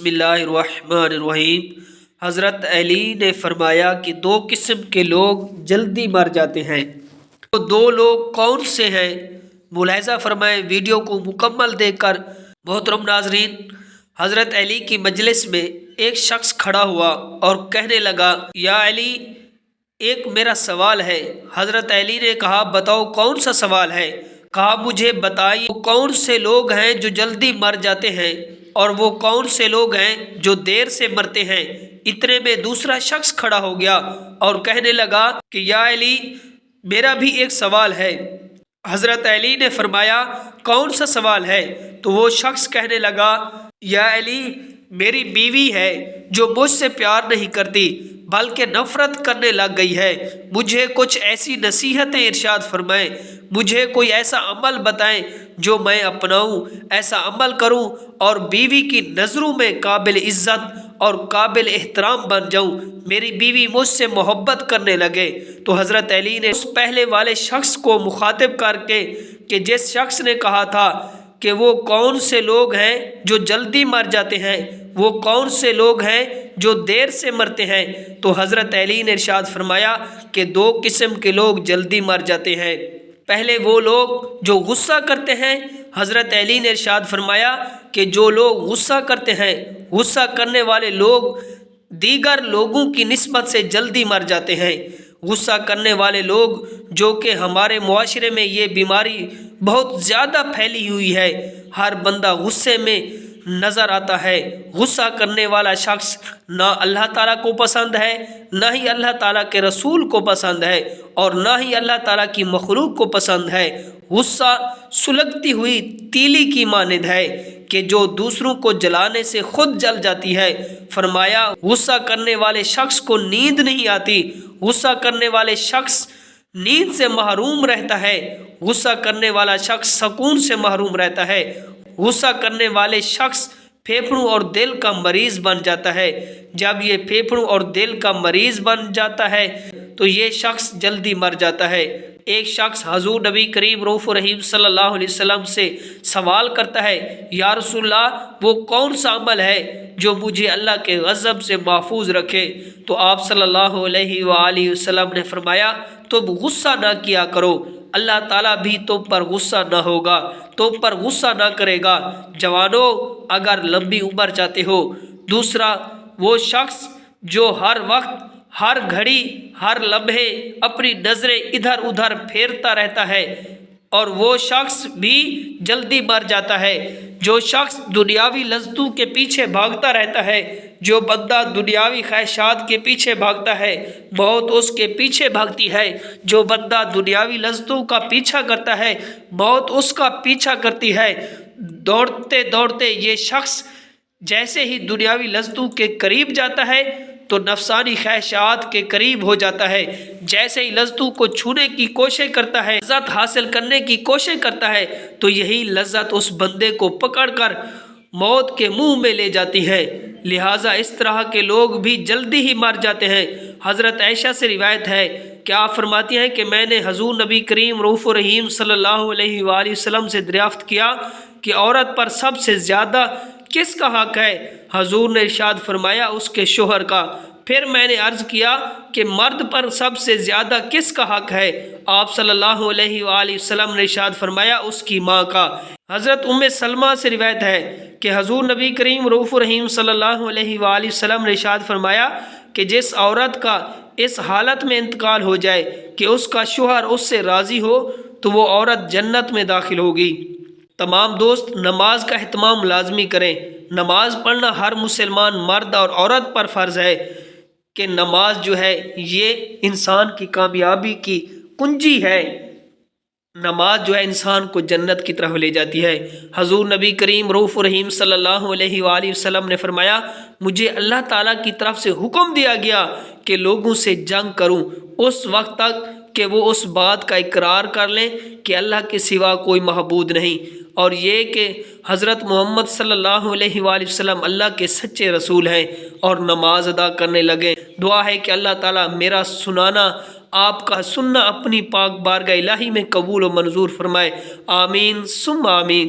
بسم اللہ الرحمن الرحیم۔ حضرت علی نے فرمایا کہ دو قسم کے لوگ جلدی مر جاتے ہیں۔ وہ دو لوگ کون سے ہیں؟ ملاحظہ فرمائیں ویڈیو کو مکمل دیکھ کر۔ محترم ناظرین، حضرت علی کی مجلس میں ایک شخص کھڑا ہوا اور کہنے لگا، یا علی، ایک میرا سوال ہے۔ حضرت علی نے کہا، بتاؤ کون سا سوال ہے؟ کہا، مجھے بتائیے وہ کون سے لوگ ہیں جو جلدی مر جاتے ہیں اور وہ کون سے لوگ ہیں جو دیر سے مرتے ہیں؟ اتنے میں دوسرا شخص کھڑا ہو گیا اور کہنے لگا کہ یا علی، میرا بھی ایک سوال ہے۔ حضرت علی نے فرمایا، کون سا سوال ہے؟ تو وہ شخص کہنے لگا، یا علی، میری بیوی ہے جو مجھ سے پیار نہیں کرتی بلکہ نفرت کرنے لگ گئی ہے۔ مجھے کچھ ایسی نصیحتیں ارشاد فرمائیں، مجھے کوئی ایسا عمل بتائیں جو میں اپناؤں، ایسا عمل کروں اور بیوی کی نظروں میں قابل عزت اور قابل احترام بن جاؤں، میری بیوی مجھ سے محبت کرنے لگے۔ تو حضرت علی نے اس پہلے والے شخص کو مخاطب کر کے کہ جس شخص نے کہا تھا کہ وہ کون سے لوگ ہیں جو جلدی مر جاتے ہیں، وہ کون سے لوگ ہیں جو دیر سے مرتے ہیں، تو حضرت علی نے ارشاد فرمایا کہ دو قسم کے لوگ جلدی مر جاتے ہیں۔ پہلے وہ لوگ جو غصہ کرتے ہیں، حضرت علی نے ارشاد فرمایا کہ جو لوگ غصہ کرتے ہیں، غصہ کرنے والے لوگ دیگر لوگوں کی نسبت سے جلدی مر جاتے ہیں۔ غصہ کرنے والے لوگ، جو کہ ہمارے معاشرے میں یہ بیماری بہت زیادہ پھیلی ہوئی ہے، ہر بندہ غصے میں نظر آتا ہے۔ غصہ کرنے والا شخص نہ اللہ تعالیٰ کو پسند ہے، نہ ہی اللہ تعالیٰ کے رسول کو پسند ہے، اور نہ ہی اللہ تعالیٰ کی مخلوق کو پسند ہے۔ غصہ سلگتی ہوئی تیلی کی مانند ہے کہ جو دوسروں کو جلانے سے خود جل جاتی ہے۔ فرمایا، غصہ کرنے والے شخص کو نیند نہیں آتی، غصہ کرنے والے شخص نیند سے محروم رہتا ہے، غصہ کرنے والا شخص سکون سے محروم رہتا ہے، غصہ کرنے والے شخص پھیپھڑوں اور دل کا مریض بن جاتا ہے۔ جب یہ پھیپھڑوں اور دل کا مریض بن جاتا ہے تو یہ شخص جلدی مر جاتا ہے۔ ایک شخص حضور نبی کریم رؤوف الرحیم صلی اللہ علیہ وسلم سے سوال کرتا ہے، یا رسول اللہ، وہ کون سا عمل ہے جو مجھے اللہ کے غضب سے محفوظ رکھے؟ تو آپ صلی اللہ علیہ وآلہ وسلم نے فرمایا، تم غصہ نہ کیا کرو، اللہ تعالیٰ بھی تم پر غصہ نہ ہوگا، تم پر غصہ نہ کرے گا۔ جوانوں، اگر لمبی عمر چاہتے ہو۔ دوسرا، وہ شخص جو ہر وقت، ہر گھڑی، ہر لمحے اپنی نظریں ادھر ادھر پھیرتا رہتا ہے، اور وہ شخص بھی جلدی مر جاتا ہے۔ جو شخص دنیاوی لذتوں کے پیچھے بھاگتا رہتا ہے، جو بندہ دنیاوی خواہشات کے پیچھے بھاگتا ہے، موت اس کے پیچھے بھاگتی ہے۔ جو بندہ دنیاوی لذتوں کا پیچھا کرتا ہے، موت اس کا پیچھا کرتی ہے۔ دوڑتے دوڑتے یہ شخص جیسے ہی دنیاوی لذتوں کے قریب جاتا ہے تو نفسانی خواہشات کے قریب ہو جاتا ہے۔ جیسے ہی لذتوں کو چھونے کی کوشش کرتا ہے، لذت حاصل کرنے کی کوشش کرتا ہے، تو یہی لذت اس بندے کو پکڑ کر موت کے منہ میں لے جاتی ہے۔ لہٰذا اس طرح کے لوگ بھی جلدی ہی مر جاتے ہیں۔ حضرت عائشہ سے روایت ہے کہ آپ فرماتی ہیں کہ میں نے حضور نبی کریم رؤوف الرحیم صلی اللہ علیہ وآلہ وسلم سے دریافت کیا کہ عورت پر سب سے زیادہ کس کا حق ہے؟ حضور نے ارشاد فرمایا، اس کے شوہر کا۔ پھر میں نے عرض کیا کہ مرد پر سب سے زیادہ کس کا حق ہے؟ آپ صلی اللہ علیہ وآلہ وسلم نے ارشاد فرمایا، اس کی ماں کا۔ حضرت ام سلمہ سے روایت ہے کہ حضور نبی کریم رؤوف الرحیم صلی اللہ علیہ وآلہ وسلم نے ارشاد فرمایا کہ جس عورت کا اس حالت میں انتقال ہو جائے کہ اس کا شوہر اس سے راضی ہو تو وہ عورت جنت میں داخل ہوگی۔ تمام دوست نماز کا اہتمام لازمی کریں۔ نماز پڑھنا ہر مسلمان مرد اور عورت پر فرض ہے کہ نماز جو ہے یہ انسان کی کامیابی کی کنجی ہے۔ نماز جو ہے انسان کو جنت کی طرف لے جاتی ہے۔ حضور نبی کریم رؤوف الرحیم صلی اللہ علیہ وآلہ وسلم نے فرمایا، مجھے اللہ تعالیٰ کی طرف سے حکم دیا گیا کہ لوگوں سے جنگ کروں اس وقت تک کہ وہ اس بات کا اقرار کر لیں کہ اللہ کے سوا کوئی معبود نہیں، اور یہ کہ حضرت محمد صلی اللہ علیہ وآلہ وسلم اللہ کے سچے رسول ہیں، اور نماز ادا کرنے لگیں۔ دعا ہے کہ اللہ تعالیٰ میرا سنانا، آپ کا سننا اپنی پاک بارگاہ الہی میں قبول و منظور فرمائے۔ آمین ثم آمین۔